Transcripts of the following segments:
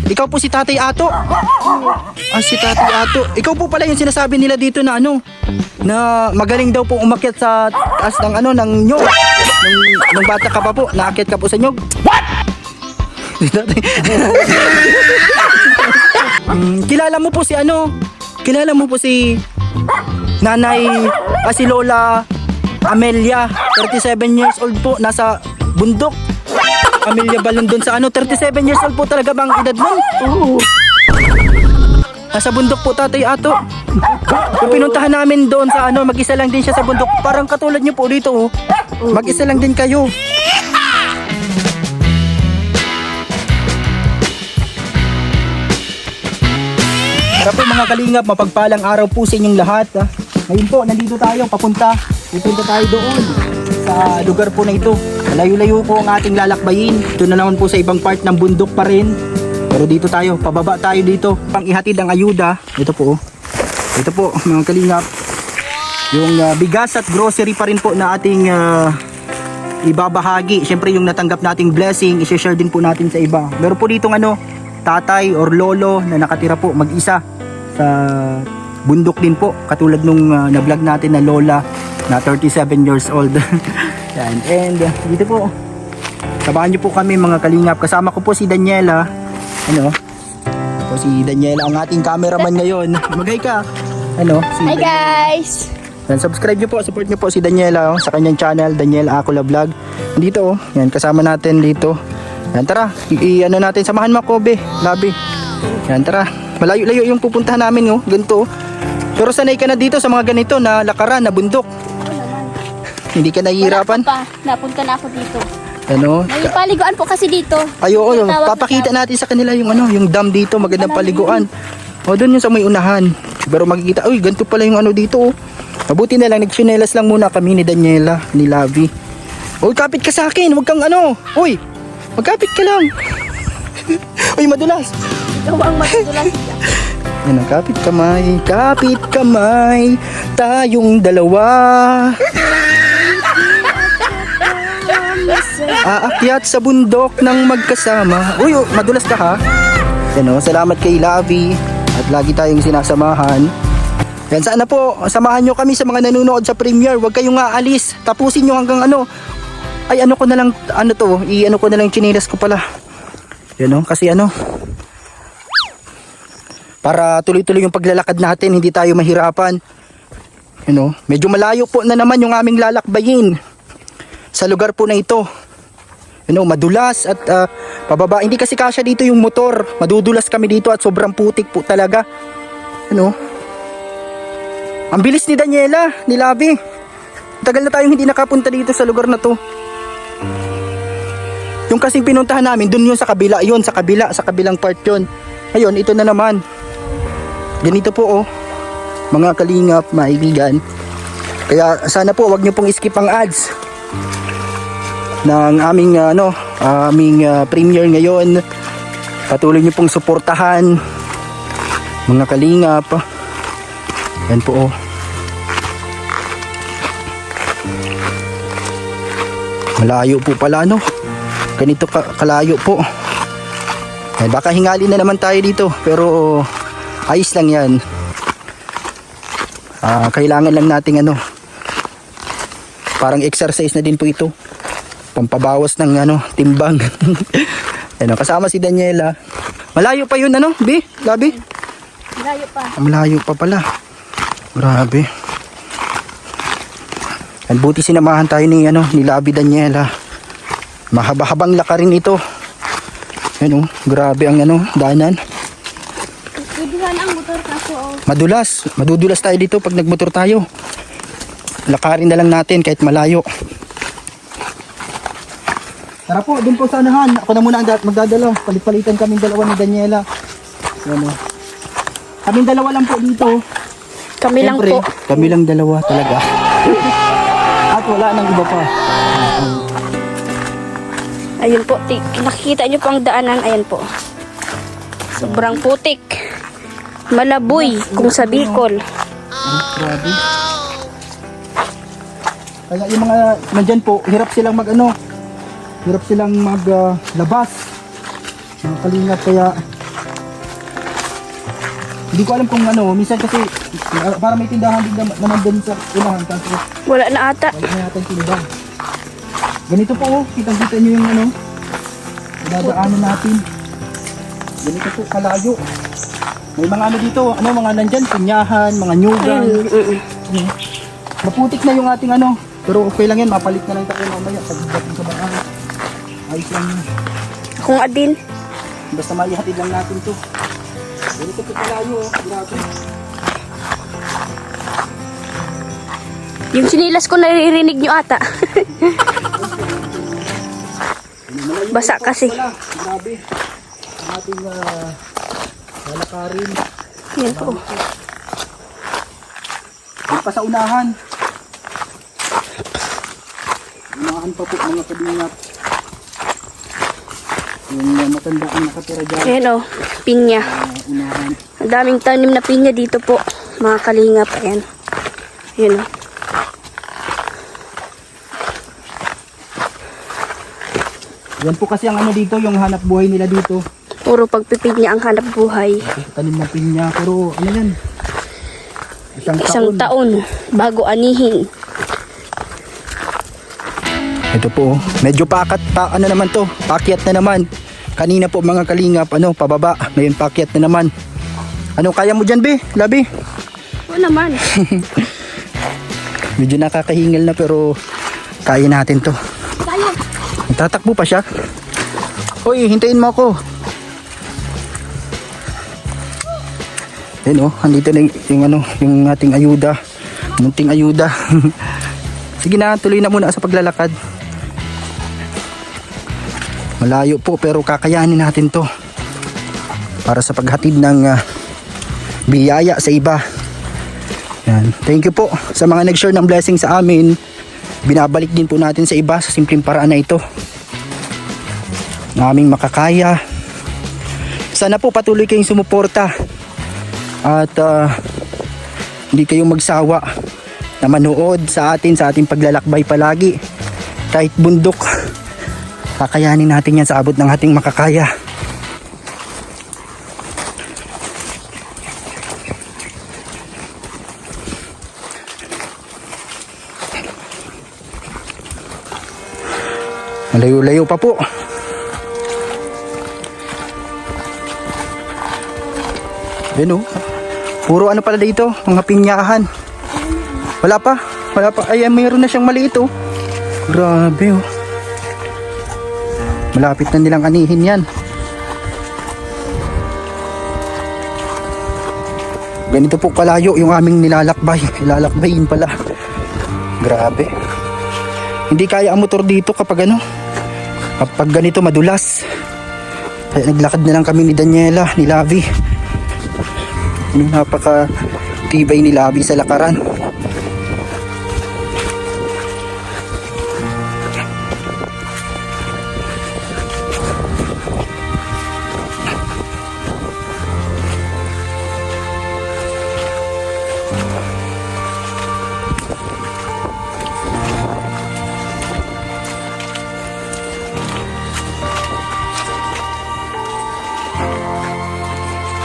Ikaw po si Tatay Ato? Ah, si Tatay Ato. Ikaw po pala yung sinasabi nila dito na ano, na magaling daw po umakyat sa taas ng ano, ng nyog. Nung bata ka pa po, naakyat ka po sa nyog. What? Kilala mo po si ano? Kilala mo po si Nanay, si Lola Amelia, 37 years old po, nasa bundok. Amelia Balondon sa ano, 37 years old po talaga bang edad mo? Oo. Nasa bundok po, Tatay Ato. Yung pinuntahan namin doon sa ano, mag-isa lang din siya sa bundok. Parang katulad niyo po dito, oh. Mag-isa lang din kayo. Tara po mga kalingap, mapagpalang araw po sa inyong lahat. Ngayon po, nandito tayo, papunta. Pupunta tayo doon sa lugar po na ito. Malayo-layo po ang ating lalakbayin. Ito na naman po sa ibang part ng bundok pa rin. Pero dito tayo, pababa tayo dito. Pang ihatid ang ayuda. Ito po. Ito po mga kalingap. Yung bigas at grocery pa rin po na ating ibabahagi. Siyempre yung natanggap nating blessing, i-share din po natin sa iba. Meron po ditong ano, tatay or lolo na nakatira po mag-isa sa bundok din po. Katulad nung na-vlog natin na lola na 37 years old. Yan. And dito po, sabahan niyo po kami mga kalingap. Kasama ko po si Daniela. Ano? Po si Daniela ang ating cameraman ngayon. Mag-hi ka. Ano? Si Hi Daniela. guys! Yan, subscribe niyo po, support niyo po si Daniela sa kanyang channel, Daniela Acula Vlog. Dito yan, kasama natin dito. Yan, tara. Ano natin, samahan mo ako, be. Labi. Yan, tara. Malayo-layo yung pupuntahan namin, oh. Ganito. Pero sanay ka na dito sa mga ganito na lakaran, na bundok. Hindi ka nahihirapan? Wala pa. Napunta na ako dito. Ano? May paliguan po kasi dito. Ay, oo, Yung tawag papakita na natin sa kanila yung ano, yung dam dito, magandang paliguan. O, doon yung sa may unahan. Pero makikita, uy, ganito pala yung ano dito, oh. Mabuti na lang, nagsinelas lang muna kami ni Daniela, ni Lavi. Uy, kapit ka sa akin, huwag kang ano. Uy, magkapit ka lang. Uy, madulas. Ikaw ang matutulas. Yan, kapit kamay, tayong dalawa. Aakyat sa bundok ng magkasama. Uy, oh, madulas ka ha. Yan, oh, salamat kay Lavi at lagi tayong sinasamahan. Yan, sana po samahan nyo kami sa mga nanonood sa premiere. Huwag kayong aalis. Tapusin nyo hanggang ano. Ay, ano ko na lang, ano to, i-ano ko na lang chinelas ko pala. Yan, oh, kasi ano, para tuloy-tuloy yung paglalakad natin, hindi tayo mahirapan. You know, medyo malayo po na naman yung aming lalakbayin sa lugar po na ito. You know, madulas at pababa. Hindi kasi kasya dito yung motor. Madudulas kami dito at sobrang putik po talaga. You know, ang bilis ni Daniela, ni Lavi. Tagal na tayong hindi nakapunta dito sa lugar na to. Yung kasing pinuntahan namin, dun yun sa kabila, yun sa kabila, sa kabilang part yun. Ngayon, ito na naman. Ganito po, oh, mga kalingap, maibigan. Kaya sana po wag niyo pong skip ang ads ng aming premiere ngayon. Patuloy niyo pong suportahan, mga kalingap. Yan po, oh. Malayo po pala, no? Ganito kalayo po. Ay, baka hingali na naman tayo dito, pero ayos lang yan. Kailangan lang nating ano, parang exercise na din po ito, pampabawas ng ano, timbang. Ano, kasama si Daniela. Malayo pa yun, ano, Bi? Labi? Malayo pa. Malayo pa pala. Grabe. Ang buti sinamahan tayo ni ano, ni Labi, Daniela. Mahaba-habang lakarin ito. Ano, grabe ang ano, daanan. Pwede sana ang motor kaso, oh. Madudulas tayo dito pag nagmotor tayo. Lakarin na lang natin kahit malayo. Tara po, dun po sa unahan. Ako na muna ang magdadala. Palit-palitan kaming dalawa ni Daniela. Ano, kaming dalawa lang po dito. Kami lang Siyempre, po. kami lang dalawa talaga. At wala nang iba pa. Ayun po, nakikita nyo po ang daanan. Ayan po. Sobrang putik. Malaboy kung sa Bicol. Grabe. Kaya yung mga nandyan po, hirap silang maglabas. Mga kalingap, kaya Hindi ko alam kung ano, minsan kasi para may tindahan din naman doon sa unahan kasi Wala na ata. wala na natin tindahan. Ganito po oh, kitang-kita nyo yung ano, dadaanan natin. Ganito po kalayo. May mga ano dito, ano mga nandyan, pinyahan, mga nyugan. Maputik na yung ating ano, pero okay lang yan, mapalit na lang tayo mamaya pagdating sa baan. Ayos lang yun. Kung adin. Basta maihatid lang natin to. Ganito po kalayo oh, grabe. Yung sinilas ko naririnig nyo ata. Malayo Basa po kasi. pala, grabe. Ang ating lalakarin. Yan po. Doon pa sa unahan. Unahan pa po mga kabingat. Yung matanda ang nakatira dyan. Ayan o, pinya. Unahan. Ang daming tanim na pinya dito po. Mga kalingap. Ayan. Ayan o. Yan po kasi ang ano dito, yung hanap buhay nila dito. Puro pagpipinya ang hanap buhay. Tanim na pinya, pero ano yan? Isang taon bago anihin. Ito po, medyo pakat pa, ano naman to, pakyat na naman. Kanina po mga kalingap, ano, pababa. Ngayon pakyat na naman. Ano, kaya mo dyan, be? Labi? O naman. Medyo nakakahingal na pero kaya natin to. Kaya. Tatakbo pa siya. Hoy, hintayin mo ako. Yan oh, andito na yung ano, yung ating ayuda. Munting ayuda. Sige na, tuloy na muna sa paglalakad. Malayo po pero kakayanin natin to. Para sa paghatid ng biyaya sa iba. Yan. Thank you po sa mga nag-share ng blessing sa amin. Binabalik din po natin sa iba sa simpleng paraan na ito. Naming makakaya. Sana po patuloy kayong sumuporta. At hindi kayong magsawa na manood sa ating paglalakbay palagi. Kahit bundok, kakayanin natin yan sa abot ng ating makakaya. Malayo-layo pa po. Yan oh. Puro ano pala dito, mga pinyahan. Wala pa. Ay, mayroon na siyang maliit oh. Grabe oh. Malapit na nilang anihin yan. Ganito po kalayo yung aming nilalakbay. Ilalakbayin pala. Grabe. Hindi kaya ang motor dito kapag ano, kapag ganito madulas. Kaya naglakad na lang kami ni Daniela, ni Lavi. Napaka tibay ni Lavi sa lakaran.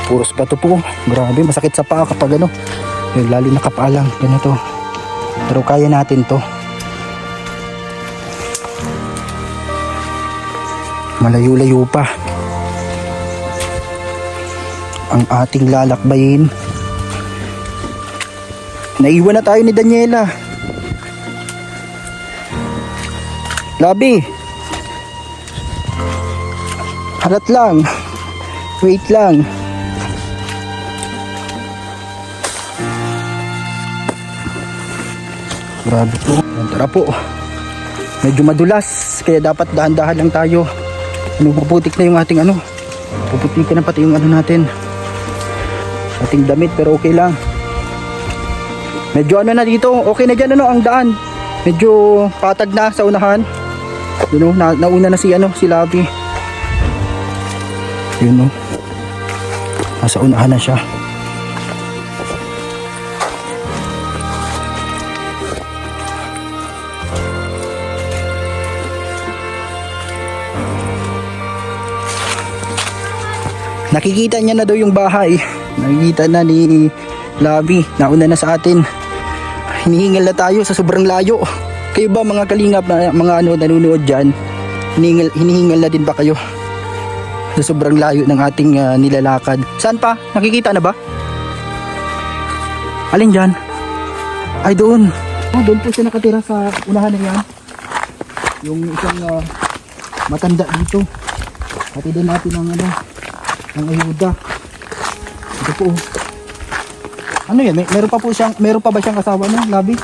Puros bato po. Grabe, masakit sa paa kapag ano. Lalo na kapalang. Ganito. Pero kaya natin to. Malayo-layo pa ang ating lalakbayin. Naiwan na tayo ni Daniela. Labi. Halat lang. Wait lang. Grabe po. Tara po. Medyo madulas. Kaya dapat dahan-dahan lang tayo. Puputik na yung ating ano. Puputikan na pati yung ano natin. Ating damit pero okay lang. Medyo ano na dito. Okay na dyan ano ang daan. Medyo patag na sa unahan. Yun o. Nauna na si ano si Lavi. Yun o. Nasa unahan na siya. Nakikita niya na daw yung bahay. Nakikita na ni Labi. Nauna na sa atin. Hinihingal na tayo sa sobrang layo. Kayo ba mga kalingap na mga nanonood dyan? Hinihingal na din ba kayo? Sa sobrang layo ng ating nilalakad. Saan pa? Nakikita na ba? Alin dyan? Ay doon. Oh, doon po siya nakatira sa unahan na yan. Yung isang matanda dito. Pati din natin ang ang ayuda. Ito po. Ano yan? Meron pa ba siyang asawa no, Labi?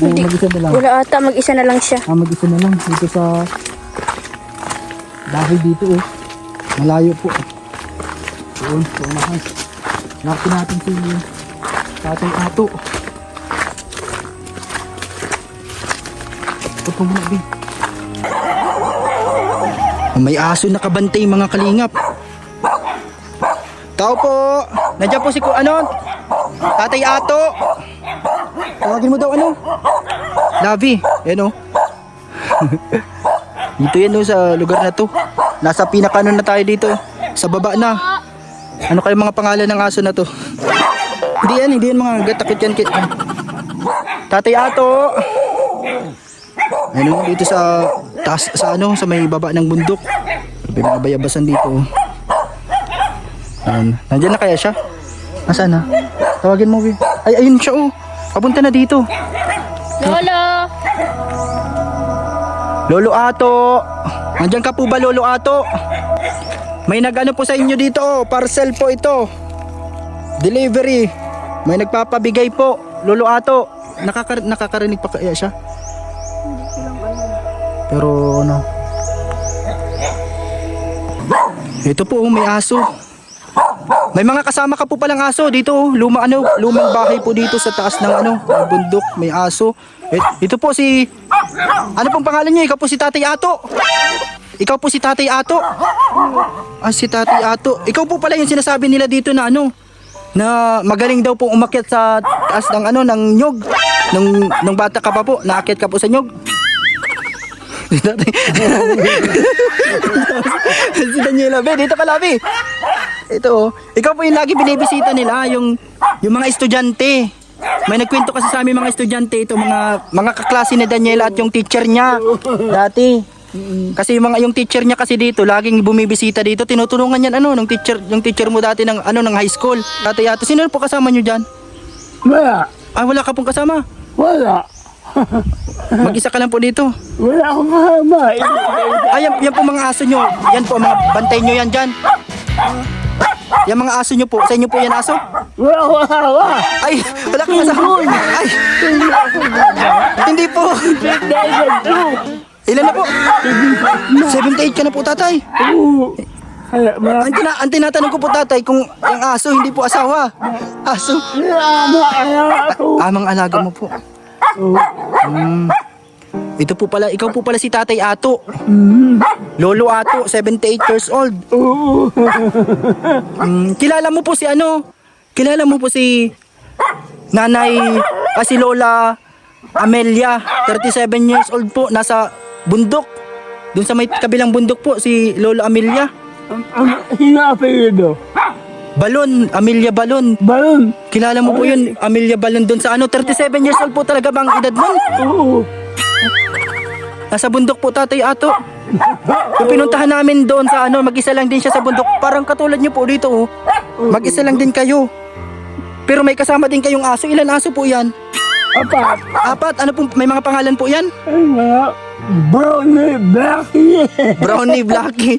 Hindi. Mag-isa na lang. Wala ata, mag-isa na lang siya. Mag-isa na lang dito sa bahay dito oh. Malayo po. Doon, sa unahan. Nakita natin si Tatay Ato. Ito po muna, Bi. May aso nakabantay mga kalingap. Tao po. Nandiyan po si Tatay Ato. Tawagin mo daw Labi. Yan Dito yan sa lugar na to. Nasa pinakano na tayo dito. Sa baba na. Ano kayo mga pangalan ng aso na to? Hindi yan mga gatakot yan. Tatay Ato. Dito sa taas sa may baba ng bundok. May mga bayabasan dito. Nandiyan na kaya siya? Nasaan na? Tawagin mo, Bi. Ay, ayun siya Papunta na dito. Lolo! Lolo Ato. Nandiyan ka po ba, Lolo Ato? May nagano po sa inyo dito parcel po ito. Delivery. May nagpapabigay po, Lolo Ato. Nakakarinig pa kaya siya? Pero ito po may aso. May mga kasama ka po palang aso dito lumang bahay po dito sa taas ng bundok, may aso. Ito po si ano pong pangalan niyo? Ikaw po si Tatay Ato. Ikaw po si Tatay Ato. Si Tatay Ato. Ikaw po pala yung sinasabi nila dito na na magaling daw pong umakyat sa taas ng ng nyog. Nung bata ka pa po, naakyat ka po sa nyog. Si Daniela, dito ka, Labi. Ito ikaw po yung lagi binibisita nila, yung mga estudyante. May nagkwento kasi sa amin mga estudyante, ito mga kaklase ni Daniela at yung teacher niya dati. Kasi yung teacher niya kasi dito, laging bumibisita dito, tinutulungan yan yung teacher mo dati ng ng high school. Tatay Ato, sino po kasama niyo diyan? Wala. Wala ka pong kasama? Wala. Mag-isa ka lang po dito. Wala akong kasama. Yan po mga aso nyo. Yan po mga bantay nyo yan dyan. Yan mga aso nyo po. Sa inyo po yan aso? Wala akong kasama. Ay, wala kang asawa. Ay, hindi po. Ilan na po? 78 ka na po, tatay. Ang tinatanong ko po, tatay, kung yung aso hindi po asawa. Aso. Amang alaga mo po. Ito po pala, ikaw po pala si Tatay Ato. Lolo Ato, 78 years old. Kilala mo po si Kilala mo po si Nanay, si Lola Amelia, 37 years old po, nasa bundok. Doon sa may kabilang bundok po, si Lola Amelia. Hinapilido. Balon, Amelia Balon. Balon. Kilala mo po yun, Amelia Balon, doon sa 37 years old po talaga bang edad mo? Oo. Nasa bundok po, Tatay Ato. Kung pinuntahan namin doon sa mag-isa lang din siya sa bundok. Parang katulad niyo po dito Mag-isa lang din kayo. Pero may kasama din kayong aso. Ilan aso po yan? Apat. Ano po, may mga pangalan po yan? Brownie Blackie. Brownie Blackie.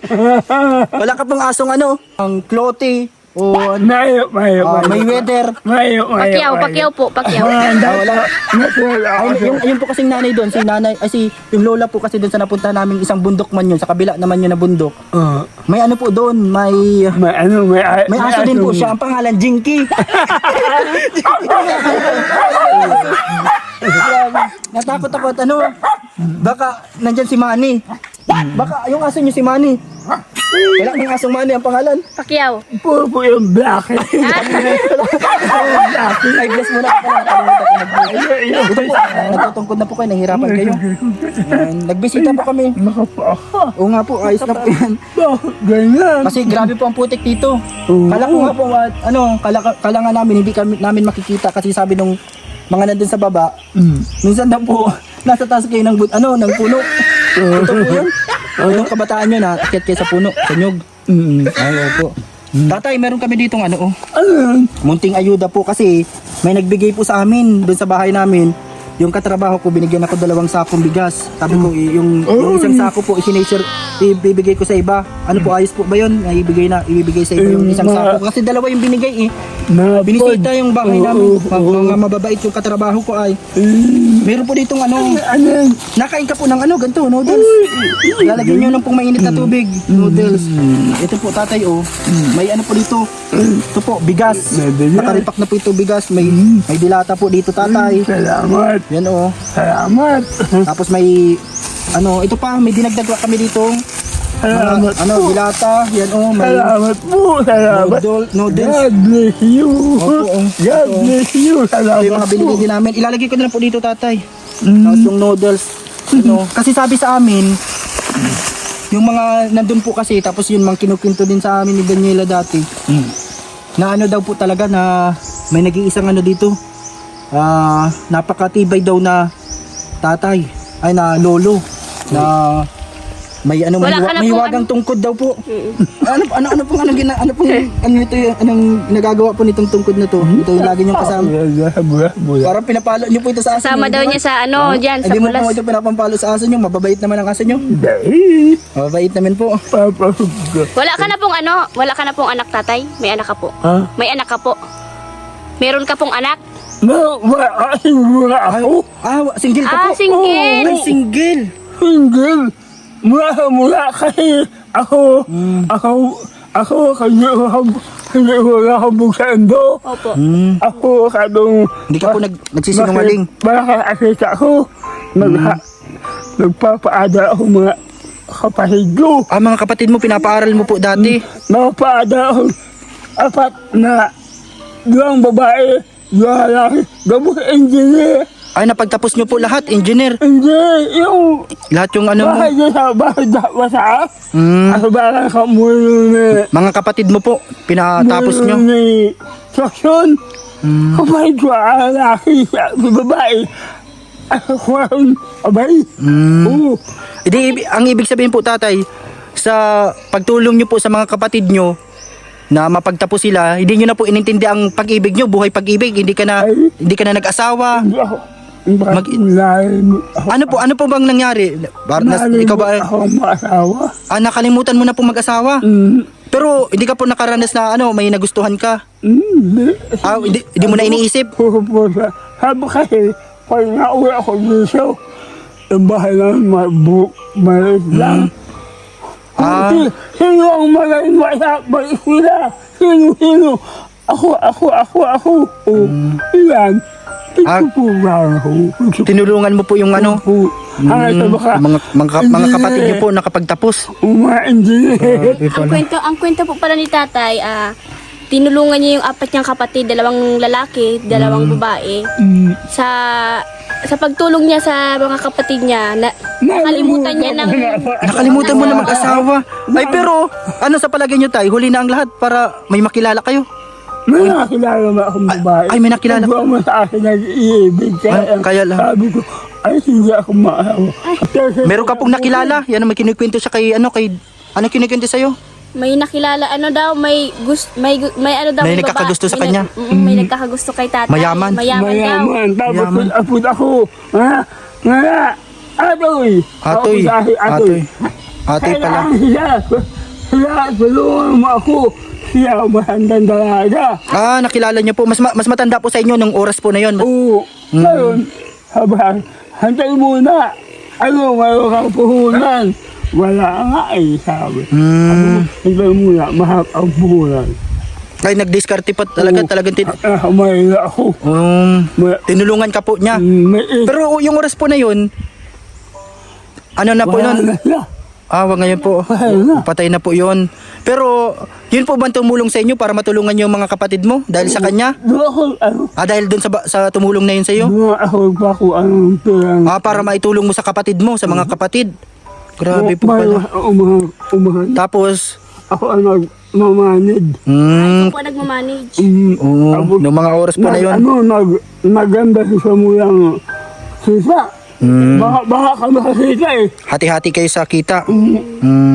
Wala ka pong asong ang Clotty o Mayo. Mayweather. Pacquiao po. Wala. Ayun po kasing nanay doon, si yung lola po kasi doon sa napunta namin isang bundok man yun, sa kabila naman yun na bundok. May po doon, may aso din po siya, ang pangalan Jinky. Natakot ako at baka nandyan si Manny. Baka yung aso niyo si Manny. Wala kang asong Manny ang pangalan. Pacquiao. Puro po yung Blackie. Ay, bless muna po pala. Nakalimutan ko mag-bless. Ito po, nagtutungkod na po kayo, nahihirapan kayo. Nagbisita po kami. Oo nga po, ayos na po yan. Ganyan. Kasi grabe po ang putik dito. Kala ko nga po, kala nga namin, hindi kami namin makikita kasi sabi nung mga nandun sa baba, minsan na po, nasa taas kayo ng puno. Ito po yun. Yung kabataan nyo na akyat kayo sa puno, sa nyog. Ay, opo. Tatay, meron kami ditong Ano? munting ayuda po kasi may nagbigay po sa amin doon sa bahay namin. Yung katrabaho ko, binigyan ako 2 sakong bigas. Sabi ko, yung isang sako po, ibibigay ko sa iba. Ano po, ayos po ba yun? Ibibigay sa iba yung isang sako. Kasi 2 yung binigay eh. Binisita yung bahay namin. Mga mababait yung katrabaho ko ay. Meron po ditong nakain ka po ng ganito, noodles. Lalagyan nyo lang pong mainit na tubig. Noodles. Ito po, tatay, may po dito. Ito po, bigas. Nakaripak na po ito, bigas. May dilata po dito, tatay. Salamat. Yan Salamat. Tapos may ito pa, may dinagdag kami dito. Salamat po. Dilata. Yan may Salamat po. Salamat. noodles. God bless you. Opo, God bless you. Ito yung Salamat mga po. binili din namin. Ilalagay ko na lang po dito, tatay. Tapos yung noodles. Kasi sabi sa amin, yung mga nandun po kasi, tapos yun mga kinukwento din sa amin ni Daniela dati, na daw po talaga na may nag-iisang dito. Napakatibay daw na tatay, ay na lolo, na may Wala ka na may pong hiwagang tungkod daw po. Ano pong nagagawa po nitong tungkod na to? Ito yung lagi niyong kasama. Parang pinapalo niyo po ito sa aso Kasama niyo, daw di ba? niya sa dyan, sa Hindi mo bulas. po ito pinapampalo sa aso niyo. Mababait naman ang aso niyo. Mababait naman po. Wala ka na pong anak, tatay? May anak ka po? Ha? May anak ka po? Meron ka pong anak? Single ka po. Single! Ay, single. Single. Mula kasi ako hindi wala akong bugsando. Opo. Ako kadong Hindi ka po nagsisinungaling. Makakakita ako. Nagpapaada ako mga kapatid ko. Mga kapatid mo, pinapaaral mo po dati. Nagpapaada ako 4 na 2 babae, 2 lalaki, gabos engineer. Ay, napagtapos nyo po lahat, engineer. Hindi, yung Lahat yung mo. bahay niya sa bahay sa ako barang Mga kapatid mo po, pinatapos nyo. ni Sosyon. Kapag ko lalaki sa babae, ako ang abay. Oo. Ang ibig sabihin po, tatay, sa pagtulong nyo po sa mga kapatid nyo, na mapagtapos sila, hindi nyo na po inintindi ang pag-ibig nyo, buhay pag-ibig, hindi ka na nag-asawa. Hindi ako. Ano po bang nangyari? Ikaw ba? Ako ang maasawa. Nakalimutan mo na po mag-asawa. Pero hindi ka po nakaranas na may nagustuhan ka. Hindi. Hindi mo na iniisip. Sabi kasi, pag nauwi ako dito, yung bahay lang maliit lang. Sino ang malaking balik sila? Sino? Ako. Ilan? Tinulungan mo po yung mga kapatid niyo po nakapagtapos. Ang kwento po pala ni tatay, tinulungan niya yung 4 niyang kapatid, 2 lalaki, 2 babae. Sa pagtulong niya sa mga kapatid niya, nakalimutan niya ng... Nakalimutan mo na mag-asawa. Ay pero, sa palagay niyo tay, huli na ang lahat para may makilala kayo. May nakilala mo akong babae. Ay, may nakilala ko. Nagwa mo sa akin nag-iibig. Kaya lang. Sabi ko, hindi ako maawa. Meron ka pong nakilala? Yan ang may kinikwento siya kay kinikwento sa'yo? May nakilala, may nagkakagusto sa kanya? May nagkakagusto kay tatay. Mayaman? Mayaman daw. Tapos apod ako. Atoy pala. Sila, tulungan mo ako. Siya ang mahandang dalaga. Nakilala niyo po. Mas matanda po sa inyo nung oras po na yon. Oo. Ngayon, hantay muna. Mayroon kang puhunan. Wala nga sabi. Hantay muna, mahal ang puhunan. Ay, nag-discarte pa talagang May ako. Tinulungan ka po niya. Pero yung oras po na yon, na po nun? Wag ngayon po. Patay na po yun. Pero, yun po ba ang tumulong sa inyo para matulungan yung mga kapatid mo? Dahil sa kanya? Doon ako, Dahil doon sa tumulong na yun sa iyo? doon ako pa ko anong pirang. Para maitulong mo sa kapatid mo, sa mga kapatid. Grabe po pala. Umahan. Tapos, Ako ang nagmamanid. Ako po nagmamanage. oo, noong mga oras po na yun. Naganda sa muyang sisa. Baka ka makakita eh. Hati-hati kayo sa kita.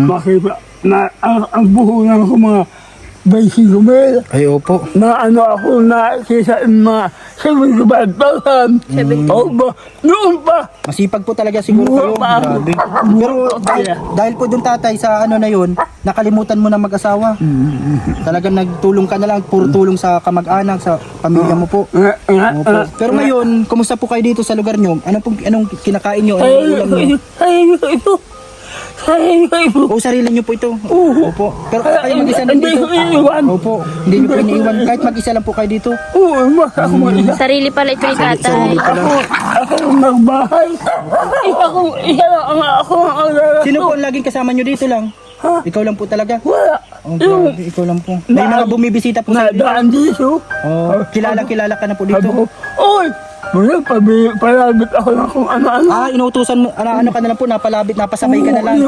Makita na ang buho ng ako mga 25 mil. Ay, opo. Na ano ako na kisa mga 75,000. O ba? Noon pa. Masipag po talaga siguro kayo. Grabe. Pero dahil po dun tatay sa ano na yun, nakalimutan mo na mag-asawa. Talagang nagtulong ka na lang, puro tulong sa kamag-anak, sa pamilya mo po. Opo. Pero ngayon, kumusta po kayo dito sa lugar nyo? Anong kinakain nyo? Anong ulam nyo? O sarili nyo po ito? Opo. Pero kayo mag-isa lang Hindi dito? ko iiwan. Opo. Hindi nyo po iniiwan. Kahit mag-isa lang po kayo dito? Oo, ako mag-isa. Sarili pala ito ni tatay. Sarili pala. Ako ang nagbahay. Isa lang ako ang alala. Sino po ang laging kasama nyo dito lang? Ha? Ikaw lang po talaga? Wala. Oh, grabe. Ikaw lang po. May mga bumibisita po sa dito. Nadaan dito. Oh, kilala ka na po Sabi ko, dito. oy! Wala, palabit ako na kung ano-ano. Inutusan mo, ano ka na lang po, napalabit, napasabay ka na lang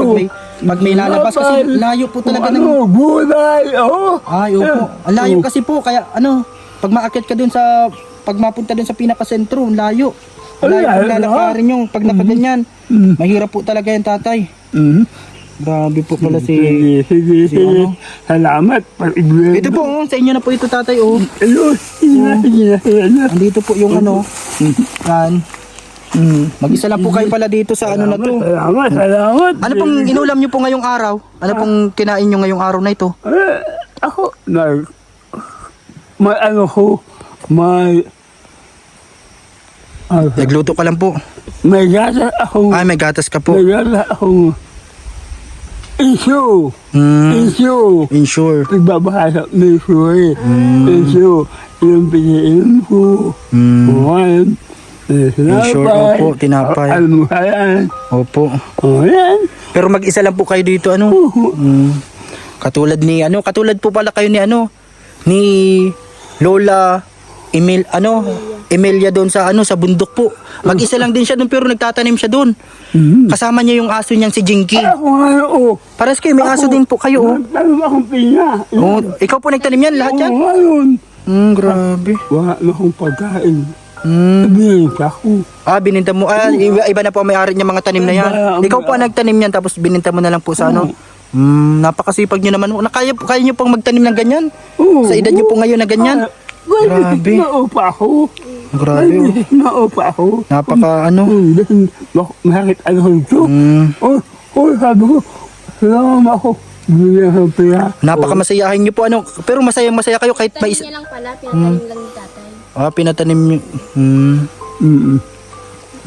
pag may lalabas kasi layo po talaga ng... Ano, gulay, oh. Ay, opo. Ang layo kasi po, kaya pag maakyat ka dun pag mapunta dun sa pinakasentro, ang layo. Ang layo Ay, kung lalakarin yung pag nakaganyan. Mahirap po talaga yung tatay. Grabe po pala Sige. ano? Salamat. Ito po, sa inyo na po ito tatay, oh. Sige. Andito po yung yan. Mag-isa lang po kayo pala dito sa ano na to. Salamat. Ano pong inulam nyo po ngayong araw? Ano pong kinain nyo ngayong araw na ito? Ako, may ano ko, may Nagluto ka lang po. may gata ako, Ay, may gatas ka po. may gata akong issue. Insure. Pagbabasa ng issue issue, yung piniin ko, kumain, Insure, opo, tinapay. almuhalan, Opo. yan. Pero mag-isa lang po kayo dito, Katulad po pala kayo ni Lola Emilia doon sa sa bundok po. Mag-isa lang din siya doon pero nagtatanim siya doon. Kasama niya yung aso niyang si Jinky. Ako nga, Paras kayo, may aso din po kayo, nagtanong akong pinya. Oh, ikaw po nagtanim yan, lahat yan? Oo, ngayon. Grabe. Wala na akong pagkain. Mm. Bininta ko. Bininta mo. Iba na po ang may-ari niya mga tanim na yan. Ikaw po ang nagtanim yan tapos bininta mo na lang po sa napakasipag niyo naman. Kaya niyo pong magtanim ng ganyan? Sa edad niyo po ngayon na ganyan? Grabe. Naupa ako. Grabe. Naupa ako. Napaka Bakit ano ito? Sabi ko, salamat ako. Bigyan ng pera. Napakamasayahin niyo po pero masaya kayo kahit may Tanim niya lang pala, pinatanim lang ni tatay. pinatanim niyo.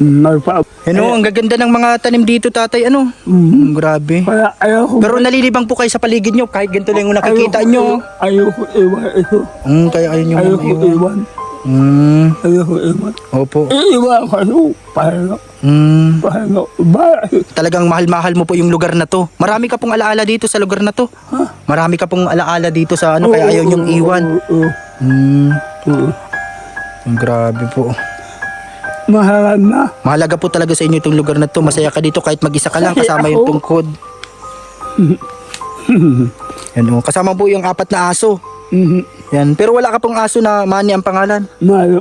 Ang gaganda ng mga tanim dito tatay grabe. Kaya ayaw ko. Pero nalilibang po kayo sa paligid niyo kahit ganito lang yung nakikita niyo. Ayaw ko iwan ito. Kaya ayun yung Ayaw ko iwan. Ayaw ko iwan. Opo. Iwan ko ito. Paano? Talagang mahal-mahal mo po yung lugar na to. Marami ka pong alaala dito sa lugar na to. Marami ka pong alaala dito sa kaya ayaw niyong iwan. Grabe po. Mahalaga po talaga sa inyo itong lugar na to. Masaya ka dito kahit mag-isa ka lang kasama yung tungkod. Kasama po yung 4 na aso. Yan. Pero wala ka pong aso na Manny ang pangalan. Mayo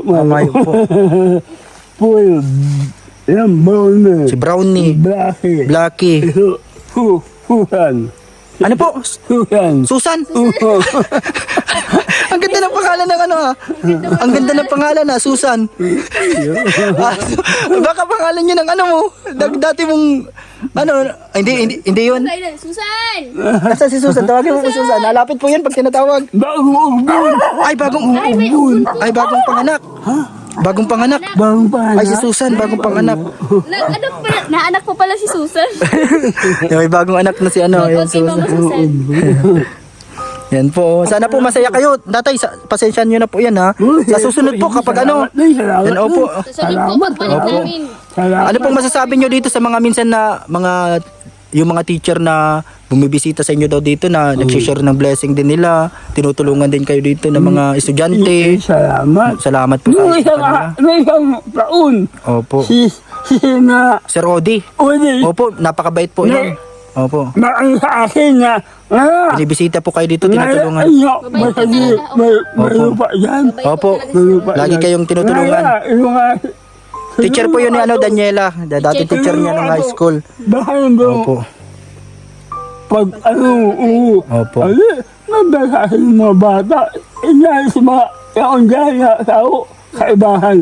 po. Puyo. Yan, Brownie. Si Brownie. Blackie. Susan. Ano po? Susan? Ang ganda ng pangalan ng Ang ganda ng pangalan Susan. Baka pangalan niyo ng mo. Dati mong hindi yun. Susan! Nasaan si Susan? Tawagin mo po Susan. Nalapit po yan pag tinatawag. Bagong Bagong panganak. Bagong panganak. Ay, si Susan, bagong panganak. Naanak po pala si Susan. May bagong anak na si yan Susan. Yan po. Sana po masaya kayo. Tatay, pasensyahan nyo na po yan Sa susunod po kapag Yan opo. Susunod po, pagbalik namin. Ano pong masasabi nyo dito sa mga minsan na mga yung mga teacher na bumibisita sa inyo daw dito na nag-share ng blessing din nila, tinutulungan din kayo dito ng mga estudyante. Salamat. Salamat po Nung sa kanila. isang taon, Opo. si na Sir Odi. uli, Opo, napakabait po yan. Opo. maang sa akin na, Binibisita po kayo dito, tinutulungan. may lupa yan. Opo. Talaga si- Lagi kayong tinutulungan. Teacher po yun ni Daniela, dati teacher niya nung high school. Bahan bro, Opo. pag Opo. nagbasahin ng mga bata, inayos mga yaon dyan na tao, kaibahan.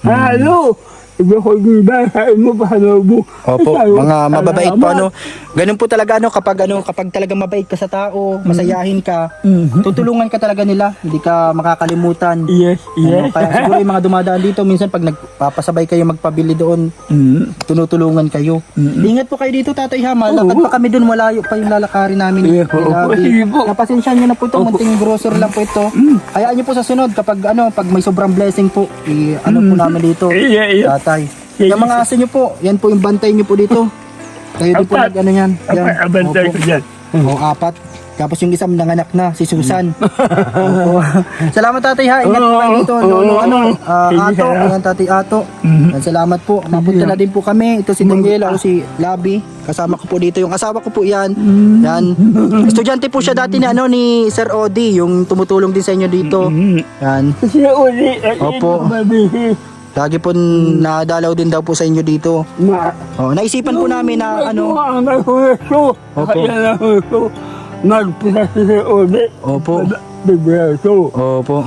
Ano? Iba ko yung basahin mo pa sa loob. Opo, mga mababait po ano. Ganun po talaga kapag talaga mabait ka sa tao, masayahin ka, tutulungan ka talaga nila, hindi ka makakalimutan. Yes, Ano, yes. kaya siguro yung mga dumadaan dito, minsan pag nagpapasabay kayo magpabili doon, tinutulungan kayo. Ingat po kayo dito, tatay ha. Malakad pa kami doon, malayo pa yung lalakarin namin. Yeah, opo. Sige po. Napasensya nyo na po ito, munting grocery lang po ito. Hayaan nyo po sa sunod, kapag pag may sobrang blessing po, po namin dito. Yeah. Tatay. Yung mga aso nyo po, yan po yung bantay nyo po dito. Kayo din po Apat. yan. Abantay Opo. ko dyan. O, 4. Tapos yung isang nanganak na, si Susan. Opo. Salamat tatay ha, ingat po kayo dito. Ato, ayan tatay Ato. Yan, salamat po. Mapunta na din po kami. Ito si Daniela o si Labi. Kasama ko po dito. Yung asawa ko po yan. Yan. Estudyante po siya dati ni Sir Odi, yung tumutulong din sa inyo dito. Yan. Kasi uli, Opo. Lagi po nadalaw din daw po sa inyo dito. Naisipan po namin na ang nagpuwesto. Opo. Kaya nagpuwesto. Nagpisa si uli. Opo. Bigreso. Opo.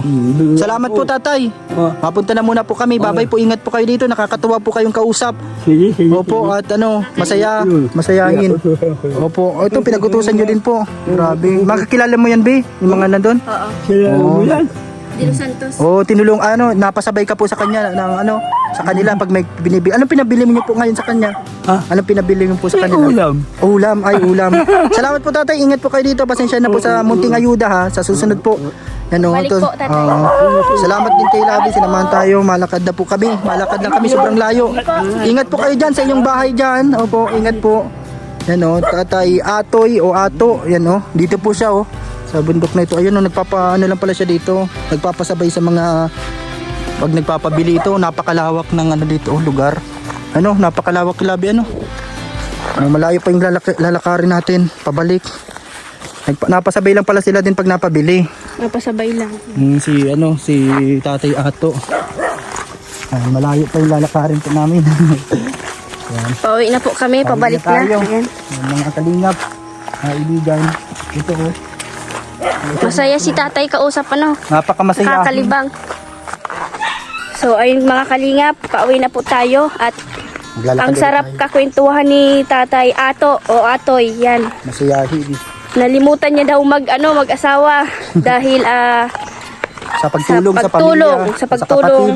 Salamat po tatay. Mapunta na muna po kami. Babay po, ingat po kayo dito. Nakakatuwa po kayong kausap. Sige. Opo, at masayahin. Opo, ito pinag-utusan nyo din po. Grabe. Makakilala mo yan, Be? Yung mga nandun? Oo. Sila mo yan. Dilo Santos. Tinulong, napasabay ka po sa kanya ng sa kanila pag may binibili. Anong pinabili mo po ngayon sa kanya? Anong pinabili mo po sa kanila? Ulam. Ulam. Salamat po tatay, ingat po kayo dito. Pasensya na po sa munting ayuda ha. Sa susunod po. Balik po, tatay. Salamat din kay Labi, sinamahan tayo. Malakad na po kami. Malakad lang kami, sobrang layo. Ingat po kayo dyan sa inyong bahay dyan. Opo, ingat po. Tatay Atoy o Ato. Dito po siya sa bundok na ito. Ayun lang pala siya dito. Nagpapasabay sa mga pag nagpapabili ito. Napakalawak ng dito lugar. Napakalawak Labi malayo pa yung lalakarin natin pabalik. Napasabay lang pala sila din pag napabili. Napasabay lang. Si Tatay Ato. Malayo pa yung lalakarin po namin. Pauwi na po kami, pabalik na. tayo. Ayan. Mga kalingap, kaibigan. Ito Masaya si tatay kausap napakamasaya. nakakalibang. So ayun mga kalingap, pauwi na po tayo at Maglalakad ang ulit sarap tayo. kakwentuhan ni tatay Ato o Atoy. Yan. Masayahin. Nalimutan niya daw mag-asawa dahil Sa pagtulong sa pamilya. sa pagtulong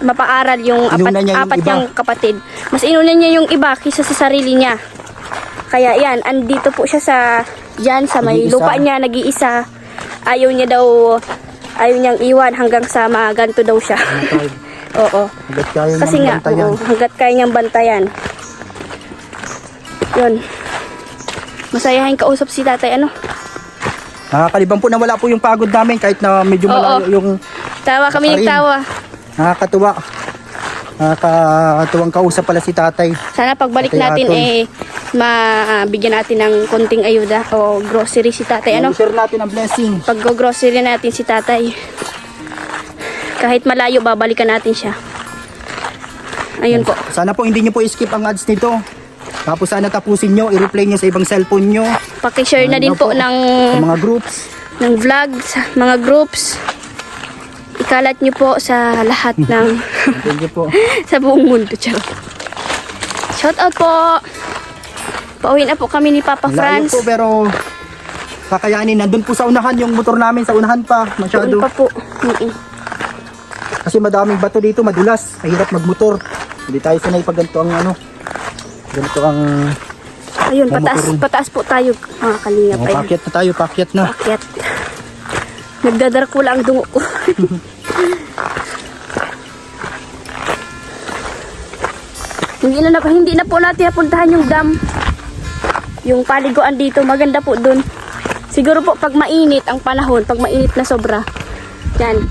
mapaaral yung Inuna niya yung apat iba. niyang kapatid. Mas inuna niya yung iba kaysa sa sarili niya. Kaya yan, andito po siya sa may Nag-iisa. lupa niya, nag-iisa. Ayaw niyang iwan hanggang sa ganito daw siya. Oo. Hanggat kaya Kasi niyang nga, bantayan. hanggat kaya niyang bantayan. Yun. Masayahin kausap si tatay, Nakakalibang po na wala po yung pagod namin kahit na medyo malayo yung Tawa kami Karin. nagtawa. nakakatuwa. Nakakatuwang kausap pala si tatay. Sana pagbalik Tatay natin Aton. mabigyan natin ng konting ayuda o grocery si tatay. Share natin ang blessing. Pag-grocery natin si tatay. Kahit malayo, babalikan natin siya. Ayun po. Sana po hindi nyo po skip ang ads nito. Tapos sana tapusin nyo, i-replay nyo sa ibang cellphone nyo, Paki-share na din po sa mga groups. ng vlogs, mga groups. Ikalat nyo po sa lahat ng Thank you po. sa buong mundo. Charot. Shout out po. Pauwi na po kami ni Papa Layo Franz. po pero kakayanin. Nandun po sa unahan yung motor namin, sa unahan pa. Masyado. Doon pa po. Kasi madaming bato dito, madulas. Mahirap magmotor. Hindi tayo sanay pag ganito ang ganito ang Ayun, Mamotorin. pataas po tayo mga kalingap. Ayun. pakyat na tayo, pakyat na. Akyat. Nagdadarkula ang dungo ko. hindi na po natin napuntahan yung dam. Yung paliguan dito, maganda po dun. Siguro po pag mainit ang panahon, pag mainit na sobra. Yan.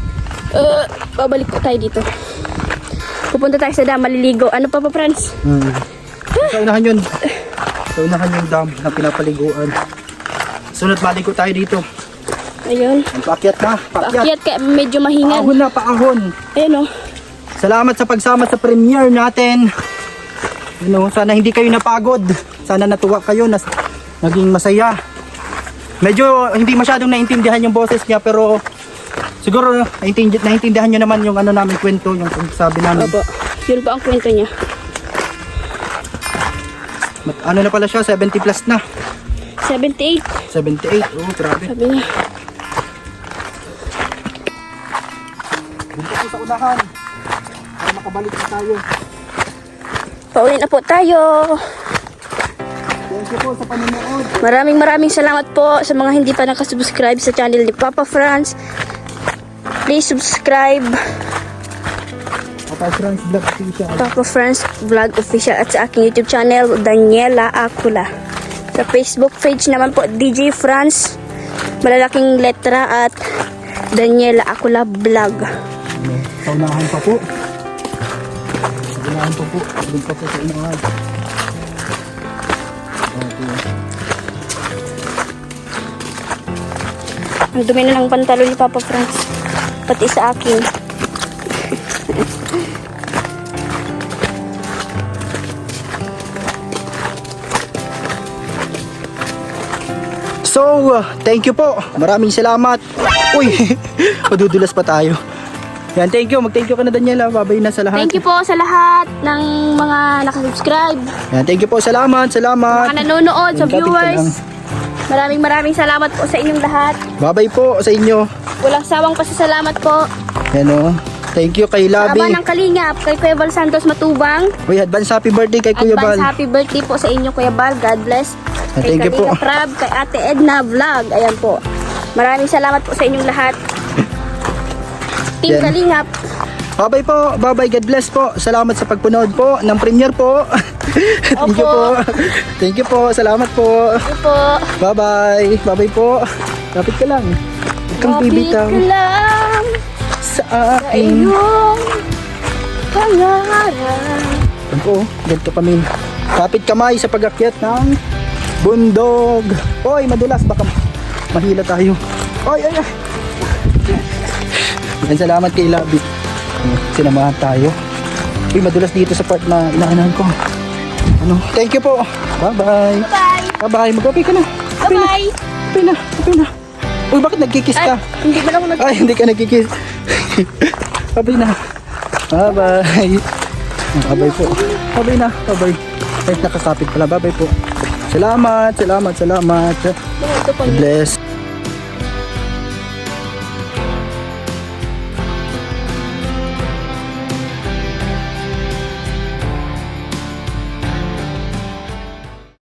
Babalik po tayo dito. Pupunta tayo sa dam, maliligo. Ano pa Franz? Sa unahan yun. Sa unahan yung dam na pinapaliguan. Sunod maligo tayo dito. Ayun. Paakyat na. Paakyat. Paakyat kaya medyo mahingan. Paahon na, paahon. Ayun o. Salamat sa pagsama sa premiere natin. Sana hindi kayo napagod. Sana natuwa kayo. Naging masaya. Medyo hindi masyadong naintindihan yung boses niya pero siguro naintindihan nyo naman yung ano namin kwento, yung sabi namin. Opo. Yun po ang kwento niya. Ano na pala siya? 70 plus na. 78. 78. Oh, grabe. Sabi niya. Dito po sa unahan. Para makabalik na tayo. Pauwi na po tayo. Thank you po sa panonood. Maraming salamat po sa mga hindi pa nakasubscribe sa channel ni Papa Franz. Please subscribe Papa Franz Vlog Official. Papa Franz Vlog Official at sa aking YouTube channel Daniela Acula. Sa Facebook page naman po DJ Franz malalaking letra at Daniela Acula Vlog. Sa unahan pa po. Sa unahan pa po. Doon pa po sa unahan. Okay. Ang dumi na ng pantalon ni Papa Franz. Pati sa akin. So, thank you po. Maraming salamat. Uy, madudulas pa tayo. Yan, thank you. Mag-thank you ka na Daniela. Babay na sa lahat. Thank you po sa lahat ng mga nakasubscribe, Yan, thank you po. Salamat, salamat. mga nanonood, sa Yan, kapit ka lang. viewers. Maraming salamat po sa inyong lahat. Babay po sa inyo. Walang sawang pasasalamat po. Yan o. Thank you kay Sa Labi. aba ng Kalingap, kay Kuya Bal Santos Matubang. Uy, advance happy birthday kay Kuya Advance Bal. happy birthday po sa inyo Kuya Bal. God bless. Kay Thank you po. Kalingap Rab, kay Ate Edna Vlog. Ayan po. Maraming salamat po sa inyong lahat. Team Yan. Kalingap. Babay po. Babay. God bless po. Salamat sa pagpunood po ng premiere po. Thank you po. Thank you po. Salamat po. Thank you po. Bye-bye. Bye-bye po. Lapit ka lang. Huwag kang Kapit bibitaw ka lang sa sa akin. iyong pangarap. Yan po. Ganito kami. Kapit kamay sa pag-akyat ng bundog. Oy, madulas. Baka mahila tayo. Oy, ay, ay. Yan, salamat kay Labi. Sinamahan tayo. Uy, madulas dito sa part na inaanan ko. Ano? Thank you po. Bye-bye. Bye. Bye-bye. Mag-upay ka na. Upay na. Bye. Upay na. Upay na. Uy, bakit nagkikiss ka? Hindi ba ako Ay, hindi ka nagkikiss. Bye na. Bye-bye. Bye-bye po. Bye na. Bye-bye. Ay, nakasapit pala. Bye-bye po. Salamat. Ito pang Bless.